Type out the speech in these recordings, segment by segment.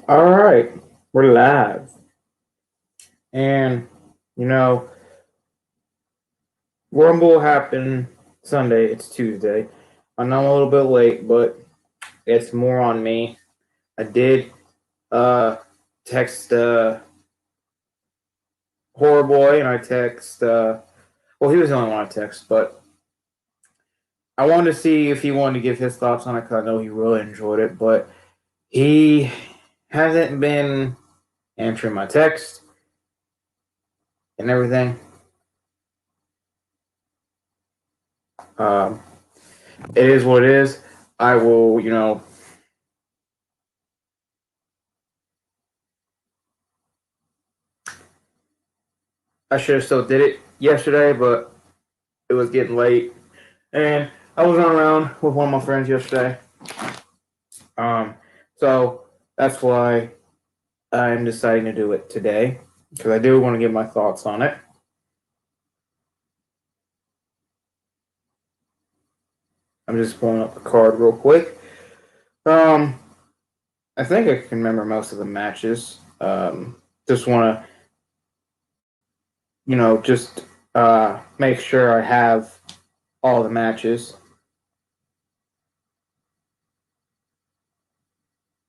All right, we're live. And, you know, Rumble happened Sunday. It's Tuesday. I know I'm a little bit late, but it's more on me. I did text Horror Boy and I text, well, he was the only one I text, but I wanted to see if he wanted to give his thoughts on it because I know he really enjoyed it, but he hasn't been answering my text and everything. Um, it is what it is. I will, I should have still did it yesterday, but it was getting late, and I was running around with one of my friends yesterday. Um, so that's why I'm deciding to do it today because I do want to give my thoughts on it. I'm just pulling up the card real quick. I think I can remember most of the matches. Just want to, just make sure I have all the matches.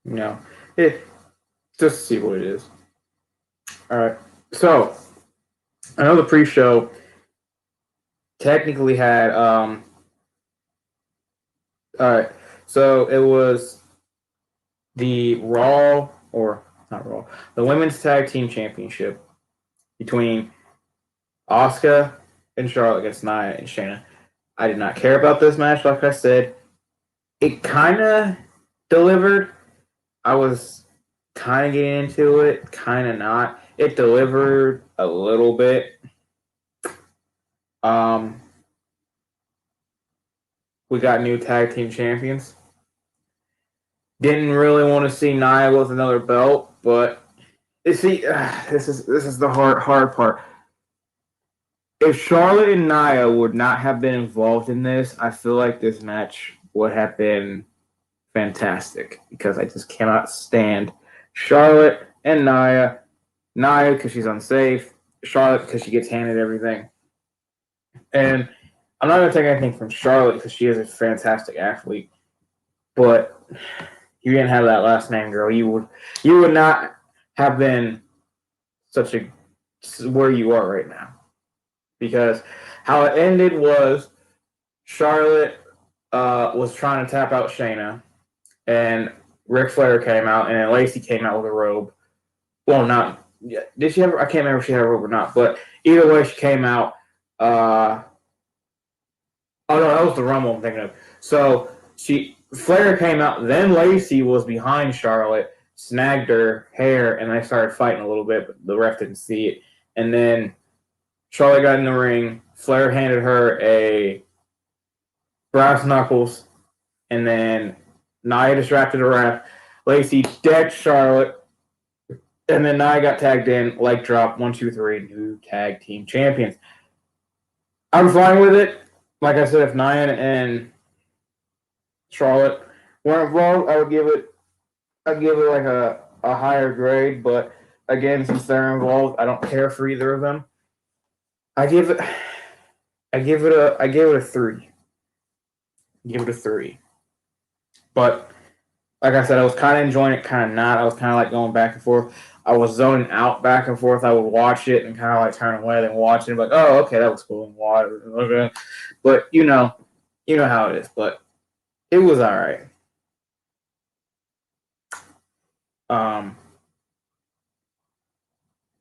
You know, it just to see what it is. All right. So I know the pre-show technically had all right. So it was the Raw or not Raw, the Women's Tag Team Championship between Asuka and Charlotte against Nia and Shayna. I did not care about this match, like I said. It kind of delivered. I was kind of getting into it, kind of not. It delivered a little bit. We got new tag team champions. Didn't really want to see Nia with another belt, but see, this is the hard part. If Charlotte and Nia would not have been involved in this, I feel like this match would have been fantastic because I just cannot stand Charlotte and Nia. Nia because she's unsafe, Charlotte because she gets handed everything. And I'm not going to take anything from Charlotte because she is a fantastic athlete, but you didn't have that last name, girl. You would not have been such a where you are right now. Because how it ended was Charlotte was trying to tap out Shayna, and Ric Flair came out, and then Lacey came out with a robe. Well, not did she ever? I can't remember if she had a robe or not, but either way, she came out. Oh no, that was the Rumble I'm thinking of. So Flair came out, then Lacey was behind Charlotte, snagged her hair, and they started fighting a little bit, but the ref didn't see it. And then Charlotte got in the ring. Flair handed her a brass knuckles, and then Nia distracted the ref. Lacey decked Charlotte, and then Nia got tagged in, leg drop, 1, 2, 3, new tag team champions. I'm fine with it. Like I said, if Nia and Charlotte weren't involved, I'd give it like a higher grade. But again, since they're involved, I don't care for either of them. I give it a 3. Give it a 3. But like I said, I was kind of enjoying it, kind of not. I was kind of like going back and forth. I was zoning out back and forth. I would watch it and kind of like turn away, then watch it, like, oh, okay, that was cool, and watch it. Okay. But you know how it is. But it was all right.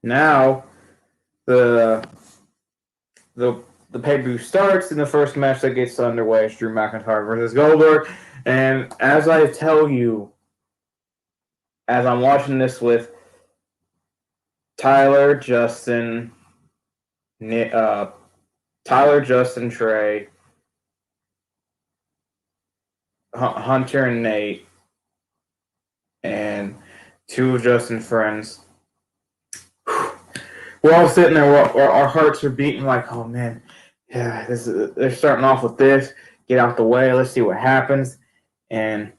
Now the pay-per-view starts, and the first match that gets underway is Drew McIntyre versus Goldberg. And as I tell you, as I'm watching this with Tyler, Justin, Trey, Hunter, and Nate, and 2 of Justin's friends. We're all sitting there. Our hearts are beating like, oh man, yeah, they're starting off with this. Get out the way. Let's see what happens. And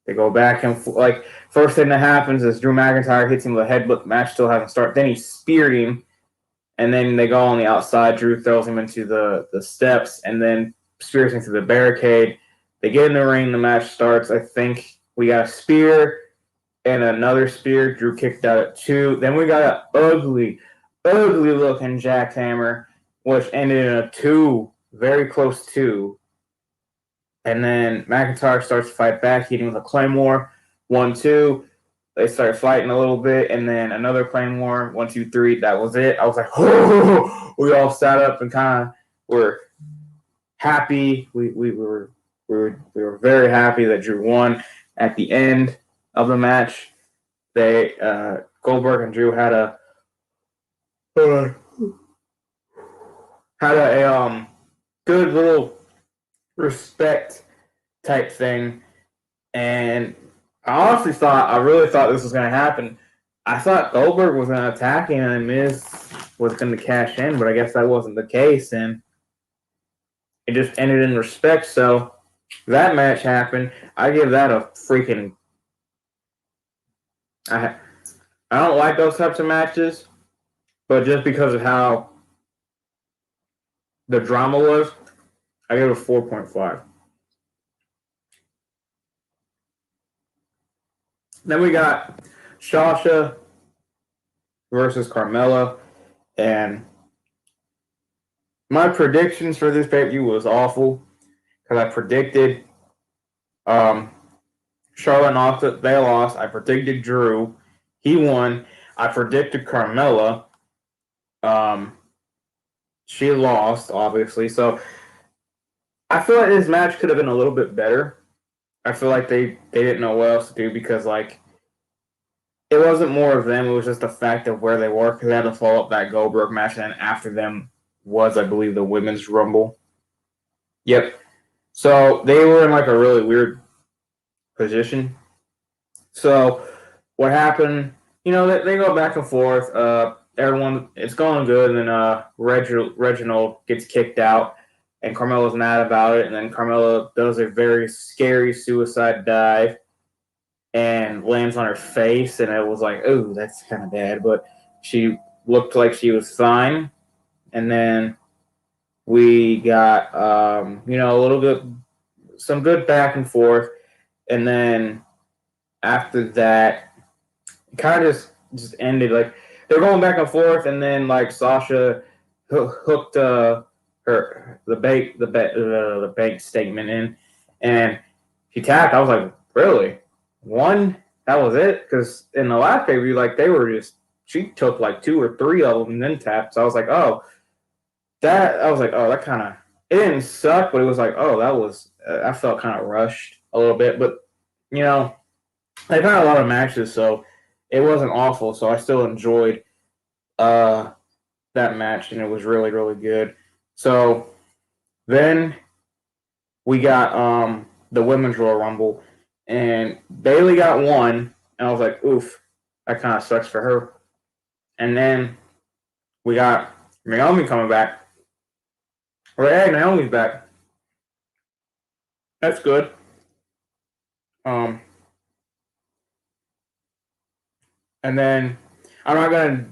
They go back and like first thing that happens is Drew McIntyre hits him with a headbutt. The match still hasn't started. Then he speared him, and then they go on the outside. Drew throws him into the steps, and then spears him through the barricade. They get in the ring. The match starts. I think we got a spear and another spear. Drew kicked out at 2. Then we got an ugly looking jackhammer, which ended in a 2, very close to. And then McIntyre starts to fight back, hitting with a Claymore. 1, 2. They start fighting a little bit, and then another Claymore. 1, 2, 3. That was it. I was like, oh! We all sat up and kind of were happy. We were very happy that Drew won. At the end of the match, they Goldberg and Drew had a good little respect type thing, and I really thought this was going to happen. I thought Goldberg was going to attack him and Miz was going to cash in, but I guess that wasn't the case, and it just ended in respect. So that match happened. I give that a freaking. I don't like those types of matches, but just because of how the drama was, I give it a 4.5. Then we got Sasha versus Carmella, and my predictions for this pay-per-view was awful because I predicted Charlotte and Asuka, they lost. I predicted Drew, he won. I predicted Carmella, she lost, obviously. So I feel like this match could have been a little bit better. I feel like they didn't know what else to do because, like, it wasn't more of them. It was just the fact of where they were because they had to follow up that Goldberg match, and after them was, I believe, the Women's Rumble. Yep. So they were in, like, a really weird position. So what happened, they go back and forth. Everyone, it's going good, and then Reginald gets kicked out. And Carmella's mad about it, and then Carmella does a very scary suicide dive and lands on her face, and it was like, oh, that's kind of bad, but she looked like she was fine. And then we got, a little bit, some good back and forth, and then after that, it kind of just ended. Like, they're going back and forth, and then, like, Sasha hooked the bank statement in, and she tapped. I was like, really? One? That was it? Because in the last pay-per-view, like, she took like 2 or 3 of them and then tapped. So I was like, that kind of, it didn't suck, but it was like, I felt kind of rushed a little bit. But, they've had a lot of matches, so it wasn't awful. So I still enjoyed that match, and it was really, really good. So then we got the Women's Royal Rumble, and Bayley got 1, and I was like, oof, that kind of sucks for her. And then we got Naomi coming back. Hey, Naomi's back. That's good. And then I'm not gonna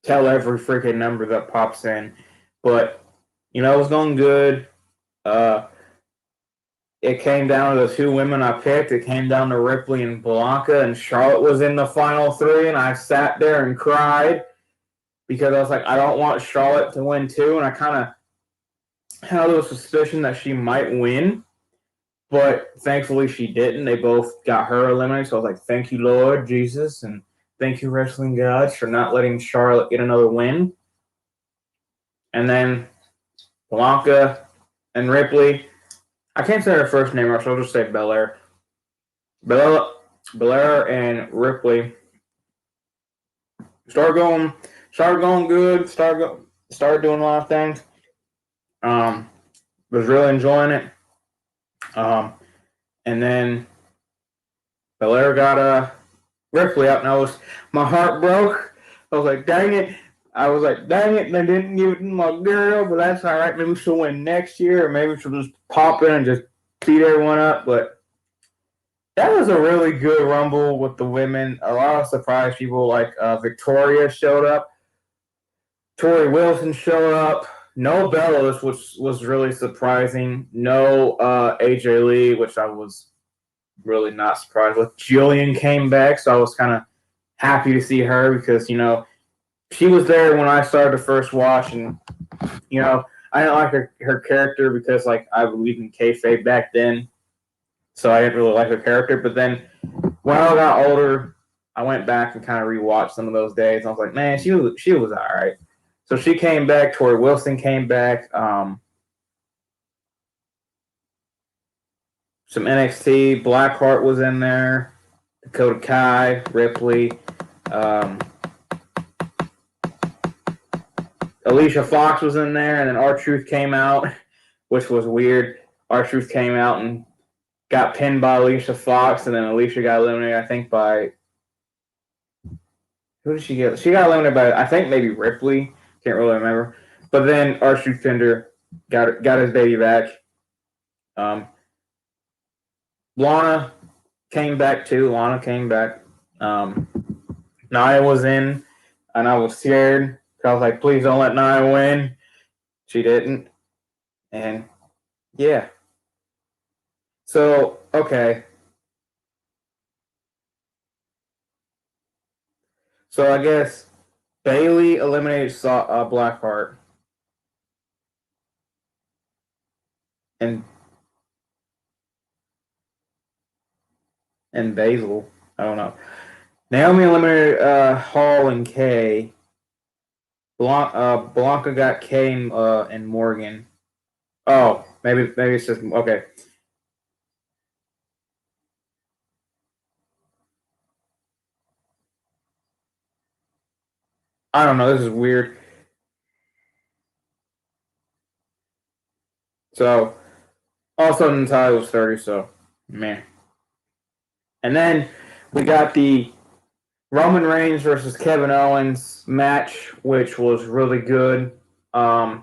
tell every freaking number that pops in, but it was going good. It came down to the 2 women I picked. It came down to Ripley and Blanca, and Charlotte was in the final 3, and I sat there and cried because I was like, I don't want Charlotte to win too, and I kind of had a little suspicion that she might win, but thankfully she didn't. They both got her eliminated, so I was like, thank you, Lord Jesus, and thank you, wrestling gods, for not letting Charlotte get another win. And then Blanca and Ripley, I can't say her first name, or so I'll just say Belair. Belair and Ripley started going good. Started doing a lot of things. Was really enjoying it. And then Belair got Ripley out, and my heart broke. I was like, dang it. They didn't give it to my girl, but that's all right. Maybe she'll win next year, or maybe she'll just pop in and just beat everyone up. But That was a really good Rumble with the women. A lot of surprise people like Victoria showed up. Tori Wilson showed up. No Bellows, which was really surprising. No AJ Lee, which I was really not surprised with. Jillian came back, so I was kind of happy to see her because, she was there when I started to first watch, and, I didn't like her character because, like, I believed in kayfabe back then, so I didn't really like her character. But then when I got older, I went back and kind of rewatched some of those days, and I was like, man, she was all right. So she came back. Tori Wilson came back. Some NXT. Blackheart was in there. Dakota Kai, Ripley. Alicia Fox was in there, and then R-Truth came out, which was weird. R-Truth came out and got pinned by Alicia Fox, and then Alicia got eliminated, I think, by... Who did she get? She got eliminated by, I think, maybe Ripley. Can't really remember. But then R-Truth pinned her, got his baby back. Lana came back, too. Nia was in, and I was scared. I was like, please don't let Nia win. She didn't. And, yeah. So, okay. So, I guess Bailey eliminated Blackheart. And Basil. I don't know. Naomi eliminated Hall and Kay. Blanca got Kay and Morgan. Oh, maybe it's just okay. I don't know. This is weird. So, also Natalia was 30. So, man. And then we got the Roman Reigns versus Kevin Owens match, which was really good. A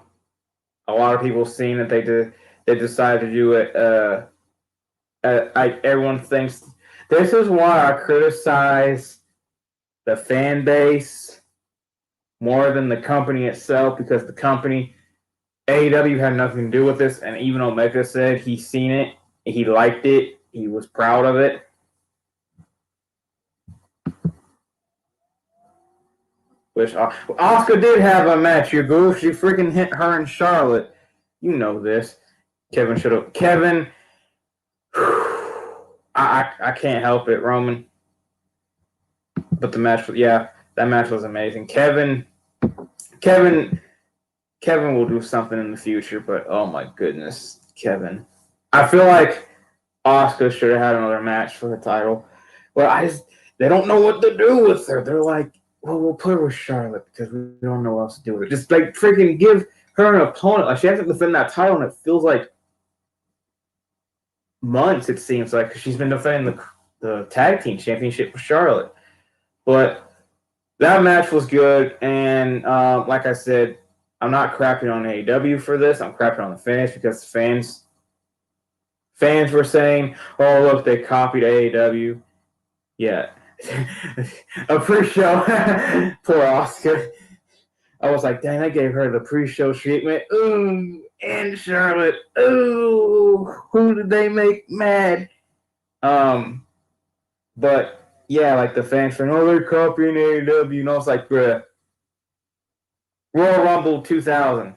lot of people seen that they decided to do it. Everyone thinks this is why I criticize the fan base more than the company itself, because the company AEW had nothing to do with this, and even Omega said he's seen it, he liked it, he was proud of it. Which Asuka did have a match, you goof. She freaking hit her and Charlotte. You know this. Kevin should have. Kevin. I can't help it, Roman. But the match, that match was amazing. Kevin will do something in the future, but oh my goodness, Kevin. I feel like Asuka should have had another match for the title. But they don't know what to do with her. They're like, well, we'll put her with Charlotte because we don't know what else to do with it. Just like freaking give her an opponent. Like she has to defend that title, and it feels like months. It seems like because she's been defending the tag team championship with Charlotte. But that match was good, and like I said, I'm not crapping on AEW for this. I'm crapping on the fans because fans were saying, "Oh, look, they copied AEW." Yeah. A pre-show. Poor Asuka. I was like, dang, I gave her the pre-show treatment. Ooh, and Charlotte. Ooh, who did they make mad? But yeah, like the fans saying, oh, they're copying AEW. And I was like, bruh. Royal Rumble 2000.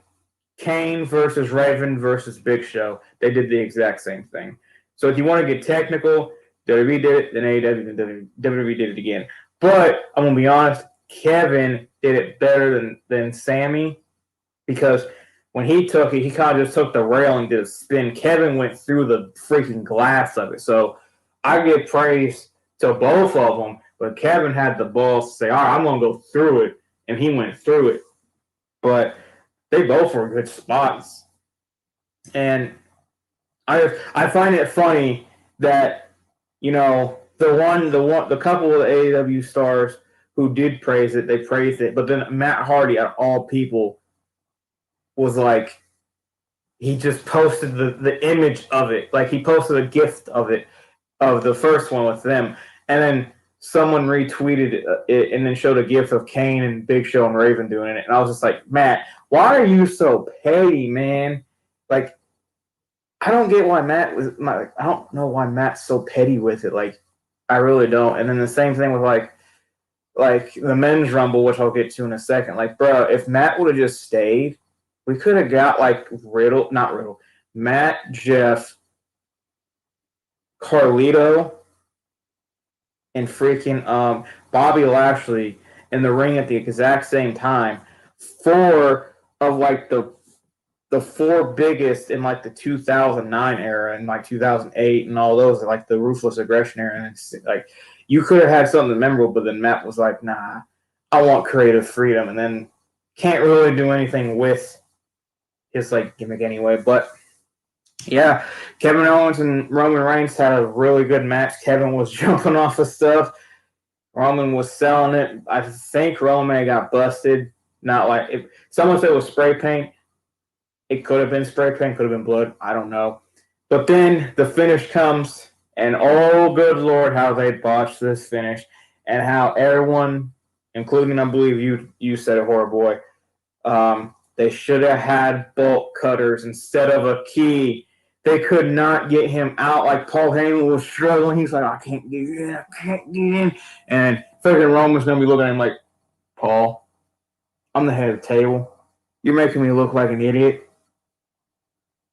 Kane versus Raven versus Big Show. They did the exact same thing. So if you want to get technical, WWE did it, then AEW, then WWE did it again. But I'm going to be honest, Kevin did it better than Sammy, because when he took it, he kind of just took the rail and did a spin. Kevin went through the freaking glass of it. So I give praise to both of them, but Kevin had the balls to say, all right, I'm going to go through it, and he went through it. But they both were good spots. And I find it funny that, the couple of AEW stars who did praise it, they praised it, but then Matt Hardy, out of all people, was like, he just posted the image of it. Like, he posted a gift of it. of the first one with them, and then someone retweeted it and then showed a gif of Kane and Big Show and Raven doing it, and I was just like, Matt, why are you so petty, man? Like, I don't get why I don't know why Matt's so petty with it. Like, I really don't. And then the same thing with like the men's rumble, which I'll get to in a second. Like, bro, if Matt would have just stayed, we could have got like not Riddle, Matt, Jeff, Carlito, and freaking Bobby Lashley in the ring at the exact same time. Four of like the four biggest in like the 2009 era and like 2008 and all those, like the Ruthless Aggression era. And it's like you could have had something memorable, but then Matt was like, nah, I want creative freedom, and then can't really do anything with his like gimmick anyway. But yeah, Kevin Owens and Roman Reigns had a really good match. Kevin was jumping off of stuff. Roman was selling it. I think Roman got busted. Not like if someone said it was spray paint. It could have been spray paint, could have been blood. I don't know. But then the finish comes, and oh, good Lord, how they botched this finish, and how everyone, including I believe you said it, Horror Boy, they should have had bolt cutters instead of a key. They could not get him out. Like Paul Heyman was struggling. He's like, I can't get in. I can't get in. And freaking Roman's going to be looking at him like, Paul, I'm the head of the table. You're making me look like an idiot.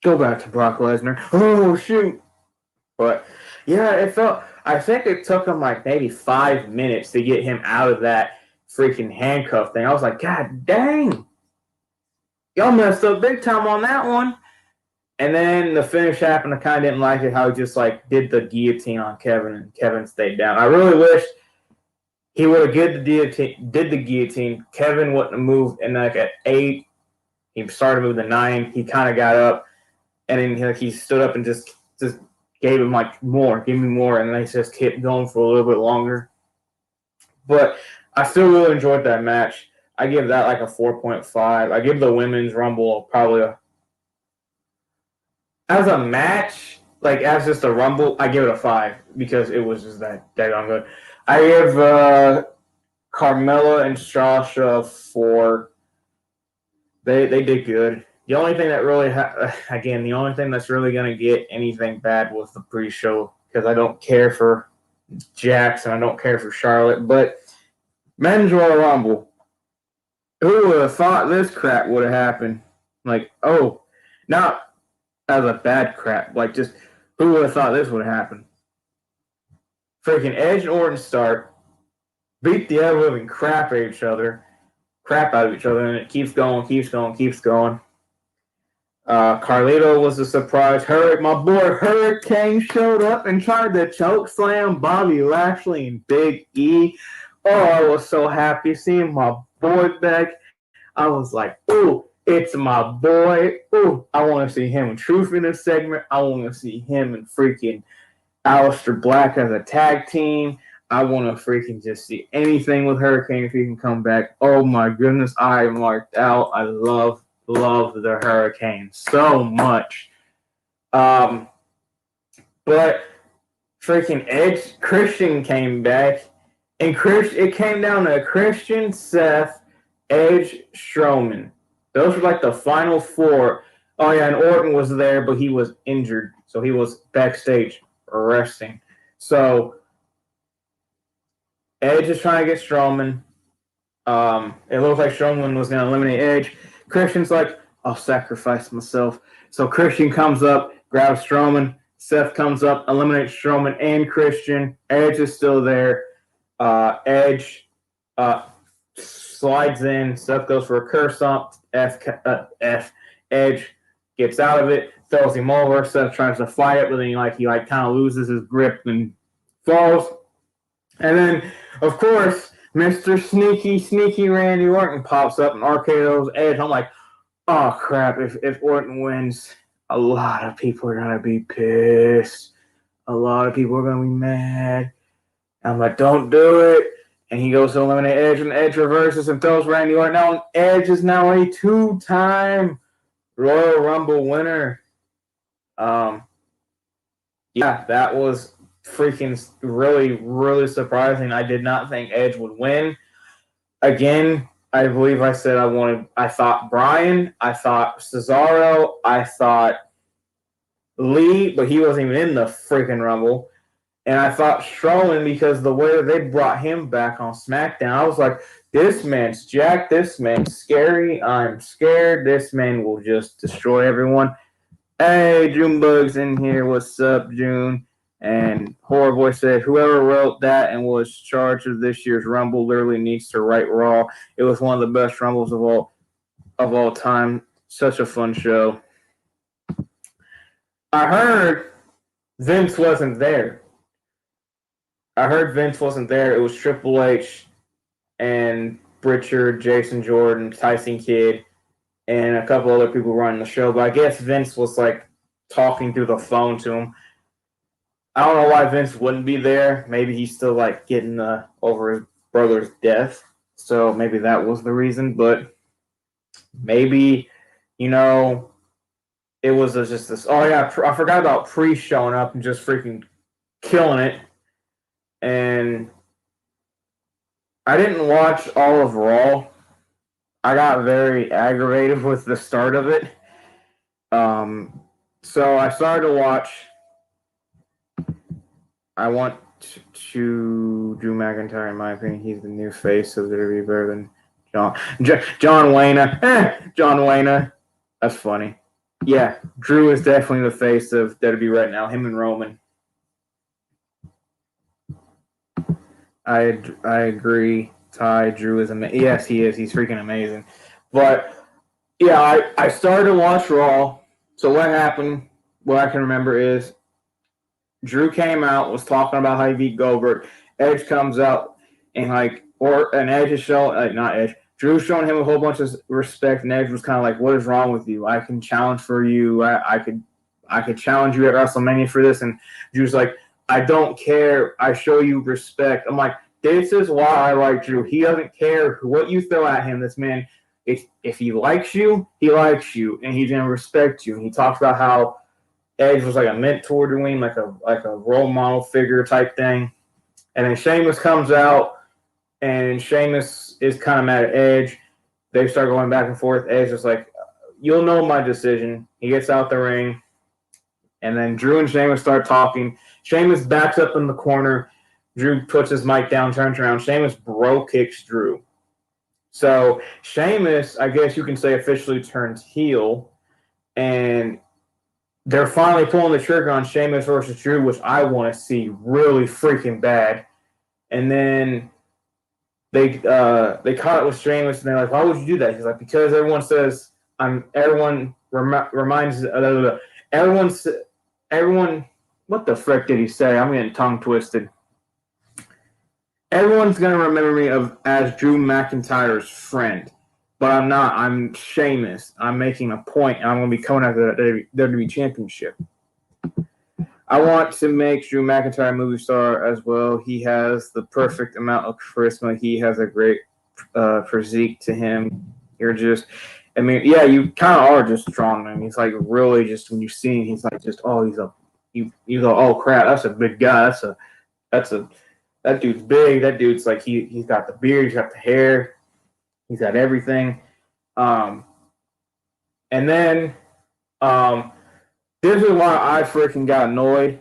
Go back to Brock Lesnar. Oh, shoot. But, yeah, I think it took him like maybe 5 minutes to get him out of that freaking handcuff thing. I was like, God dang. Y'all messed up big time on that one. And then the finish happened. I kind of didn't like it how he just like did the guillotine on Kevin, and Kevin stayed down. I really wished he would have did the guillotine. Kevin wouldn't have moved. And like at 8, he started to move to 9. He kind of got up. And then he stood up and just gave him like more, give me more, and they just kept going for a little bit longer. But I still really enjoyed that match. I give that like a 4.5. I give the women's rumble probably as a match, like as just a rumble, I give it a 5 because it was just that daggone good. I give Carmella and Sasha 4. They did good. The only thing that really, the only thing that's really going to get anything bad was the pre-show, because I don't care for Jax and I don't care for Charlotte. But men's Royal Rumble, who would have thought this crap would have happened? Like, oh, not as a bad crap, like just who would have thought this would have happened? Freaking Edge and Orton start, beat the ever living crap out of each other, and it keeps going. Carlito was a surprise. My boy Hurricane showed up and tried to choke slam Bobby Lashley and Big E. Oh, I was so happy seeing my boy back. I was like, ooh, it's my boy. Ooh, I want to see him in Truth in this segment. I want to see him in freaking Aleister Black as a tag team. I want to freaking just see anything with Hurricane if he can come back. Oh my goodness, I am marked out. I love the Hurricane so much. But freaking Edge, Christian came back, and it came down to Christian, Seth, Edge, Strowman. Those were like the final 4. Oh yeah, and Orton was there, but he was injured, so he was backstage resting. So Edge is trying to get Strowman. It looked like Strowman was going to eliminate Edge. Christian's like, I'll sacrifice myself. So Christian comes up, grabs Strowman. Seth comes up, eliminates Strowman and Christian. Edge is still there. Edge slides in. Seth goes for a curse stomp. Edge gets out of it, throws him over. Seth tries to fight it, but then he kind of loses his grip and falls. And then, of course, Mr. Sneaky Randy Orton pops up and RKO's Edge. I'm like, oh crap! If Orton wins, a lot of people are gonna be pissed. A lot of people are gonna be mad. I'm like, don't do it. And he goes to eliminate Edge, and Edge reverses and throws Randy Orton out. And Edge is now a 2-time Royal Rumble winner. Yeah, that was freaking really, really surprising. I did not think Edge would win. Again, I believe I said I thought Bryan, I thought Cesaro, I thought Lee, but he wasn't even in the freaking Rumble. And I thought Strowman because the way that they brought him back on SmackDown, I was like, this man's jacked, this man's scary, I'm scared, this man will just destroy everyone. Hey, Junebug's in here, what's up, June? And Horror Boy said, whoever wrote that and was charged of this year's Rumble literally needs to write Raw. It was one of the best Rumbles of all time. Such a fun show. I heard Vince wasn't there. It was Triple H and Pritchard, Jason Jordan, Tyson Kidd, and a couple other people running the show. But I guess Vince was like talking through the phone to him. I don't know why Vince wouldn't be there. Maybe he's still like getting over his brother's death. So maybe that was the reason. But maybe, it was just this. Oh, yeah, I forgot about Priest showing up and just freaking killing it. And I didn't watch all of Raw. I got very aggravated with the start of it. So I started to watch. I want to Drew McIntyre, in my opinion. He's the new face of the WWE, better than John Wayne. John Wayne. That's funny. Yeah, Drew is definitely the face of WWE right now. Him and Roman. I agree. Ty, Drew is amazing. Yes, he is. He's freaking amazing. But yeah, I started to watch Raw. So what happened? What I can remember is Drew came out, was talking about how he beat Goldberg. Edge comes out and Edge is showing, not Edge. Drew's showing him a whole bunch of respect, and Edge was kind of like, "What is wrong with you? I can challenge for you. I could challenge you at WrestleMania for this." And Drew's like, "I don't care. I show you respect." I'm like, this is why I like Drew. He doesn't care what you throw at him. This man, if he likes you, he likes you, and he's gonna respect you. And he talks about how Edge was like a mentor to him, like a role model figure type thing. And then Sheamus comes out, and Sheamus is kind of mad at Edge. They start going back and forth. Edge is like, "You'll know my decision." He gets out the ring, and then Drew and Sheamus start talking. Sheamus backs up in the corner. Drew puts his mic down, turns around. Sheamus bro kicks Drew. So Sheamus, I guess you can say, officially turns heel, and they're finally pulling the trigger on Sheamus versus Drew, which I want to see really freaking bad. And then they caught it with Sheamus, and they're like, "Why would you do that?" He's like, "Because everyone says everyone reminds everyone. What the frick did he say? I'm getting tongue twisted. Everyone's gonna remember me as Drew McIntyre's friend, but I'm not. I'm Sheamus. I'm making a point, and I'm gonna be coming after the WWE Championship. I want to make Drew McIntyre a movie star as well. He has the perfect amount of charisma. He has a great physique to him. You kind of are just drawn to him. He's like really just when you see him, he's like just you go, oh crap, that's a big guy. That dude's big. That dude's like he's got the beard, he's got the hair, he's got everything. And then this is why I freaking got annoyed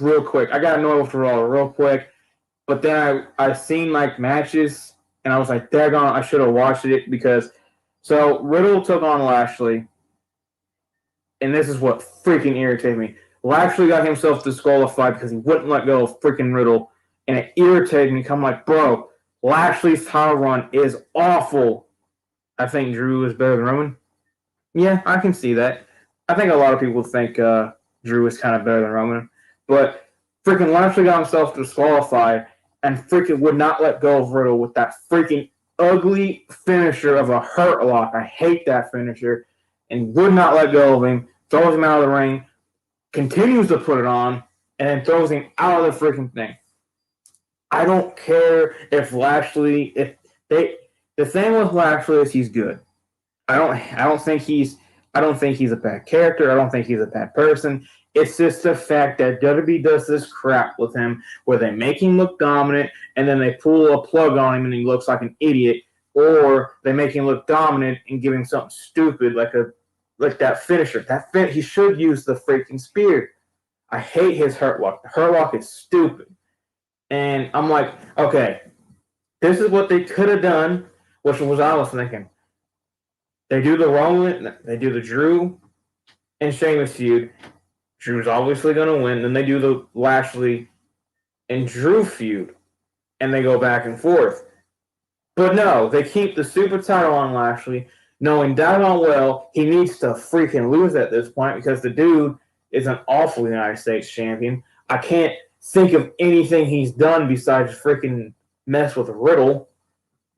real quick. I got annoyed with Raw real quick, but then I seen like matches, and I was like, daggone, I should have watched it because so Riddle took on Lashley, and this is what freaking irritated me. Lashley got himself disqualified because he wouldn't let go of freaking Riddle, and it irritated me. I'm like, bro, Lashley's title run is awful. I think Drew is better than Roman. Yeah, I can see that. I think a lot of people think Drew is kind of better than Roman, but freaking Lashley got himself disqualified and freaking would not let go of Riddle with that freaking ugly finisher of a Hurt Lock. I hate that finisher, and would not let go of him. Throws him out of the ring, continues to put it on, and then throws him out of the freaking thing. I don't care if Lashley. The thing with Lashley is he's good. I don't think he's I don't think he's a bad character. I don't think he's a bad person. It's just the fact that WWE does this crap with him where they make him look dominant and then they pull a plug on him and he looks like an idiot, or they make him look dominant and give him something stupid like that finisher. He should use the freaking spear. I hate his hurt lock. The hurt lock is stupid. And I'm like, okay, this is what they could have done, which was I was thinking. They do the Roman, they do the Drew and Sheamus feud. Drew's obviously going to win. Then they do the Lashley and Drew feud, and they go back and forth. But no, they keep the super title on Lashley, knowing doggone well he needs to freaking lose at this point because the dude is an awful United States champion. I can't think of anything he's done besides freaking mess with Riddle,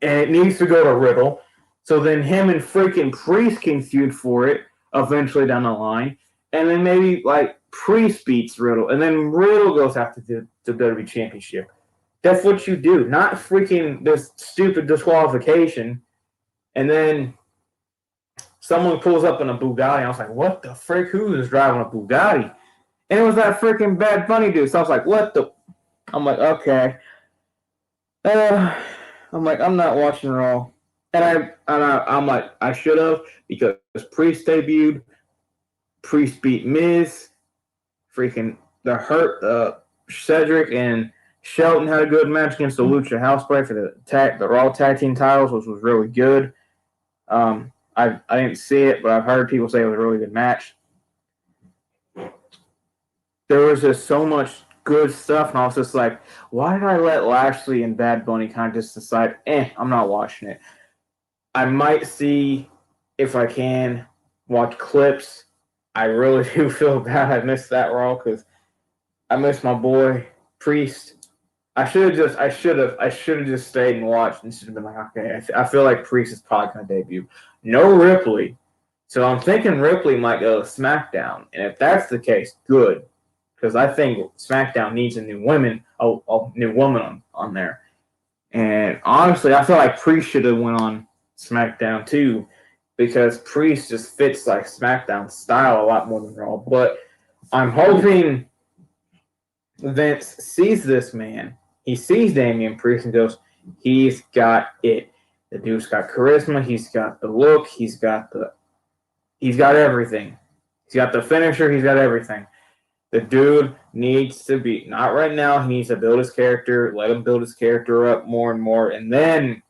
and it needs to go to Riddle. So then him and freaking Priest can feud for it eventually down the line. And then maybe like Priest beats Riddle, and then Riddle goes after the WWE Championship. That's what you do, not freaking this stupid disqualification. And then someone pulls up in a Bugatti. I was like, what the frick? Who is driving a Bugatti? And it was that freaking Bad Bunny dude. So I was like, what the? I'm like, okay. I'm like, I'm not watching Raw. And I'm like, I should have, because Priest debuted. Priest beat Miz. Freaking the Hurt, Cedric and Shelton had a good match against the Lucha House Party for the Raw Tag Team titles, which was really good. I didn't see it, but I've heard people say it was a really good match. There was just so much good stuff, and I was just like, why did I let Lashley and Bad Bunny kind of just decide, I'm not watching it. I might see if I can watch clips. I really do feel bad I missed that Raw because I missed my boy Priest. I should have just stayed and watched and should have been like, okay, I feel like Priest is probably going to debut. No Ripley. So I'm thinking Ripley might go to SmackDown. And if that's the case, good. Because I think SmackDown needs a new woman on there. And honestly, I feel like Priest should have went on SmackDown too, because Priest just fits like SmackDown style a lot more than Raw. But I'm hoping Vince sees this man. He sees Damian Priest and goes, he's got it. The dude's got charisma. He's got the look. He's got everything. He's got the finisher. He's got everything. The dude needs to be, not right now, he needs to build his character, let him build his character up more and more, and then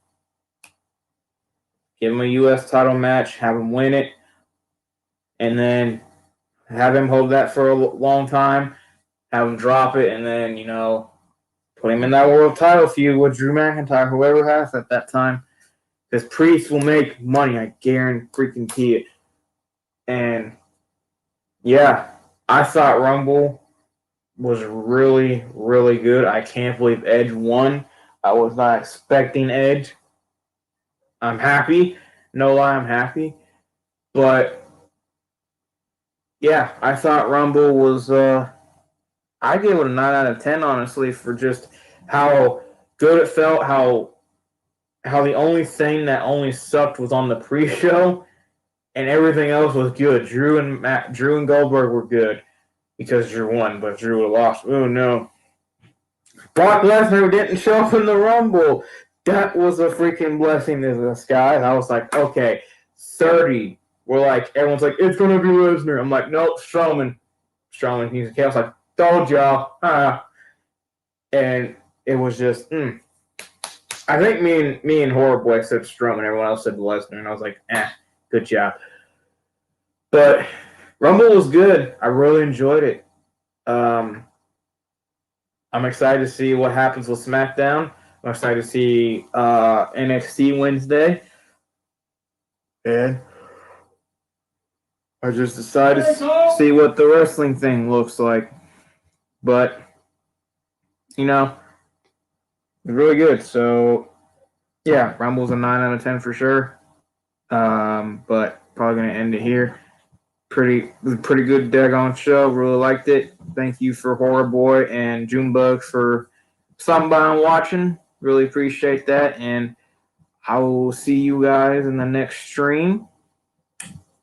give him a U.S. title match, have him win it, and then have him hold that for a long time, have him drop it, and then, put him in that world title feud with Drew McIntyre, whoever has at that time. Because Priest will make money, I guarantee it. And, yeah, I thought Rumble was really, really good. I can't believe Edge won. I was not expecting Edge. I'm happy. No lie, I'm happy. But, yeah, I thought Rumble was, I gave it a 9 out of 10, honestly, for just how good it felt, how the only thing that only sucked was on the pre-show, and everything else was good. Drew and Goldberg were good because Drew won, but Drew would have lost. Oh, no. Brock Lesnar didn't show up in the Rumble. That was a freaking blessing to this guy. And I was like, okay, 30. Everyone's like, it's going to be Lesnar. I'm like, nope, Strowman. He's okay. I was like, told y'all. And it was just, I think me and Horrible said Strowman. Everyone else said Lesnar. And I was like, good job. But Rumble was good. I really enjoyed it. I'm excited to see what happens with SmackDown. I'm excited to see NXT Wednesday. And I just decided to see what the wrestling thing looks like. But, it's really good. So, yeah, Rumble's a 9 out of 10 for sure. But probably going to end it here. Pretty good daggone show. Really liked it. Thank you for Horror Boy and Junebug for stopping by and watching. Really appreciate that. And I will see you guys in the next stream.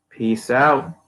Peace. Peace out.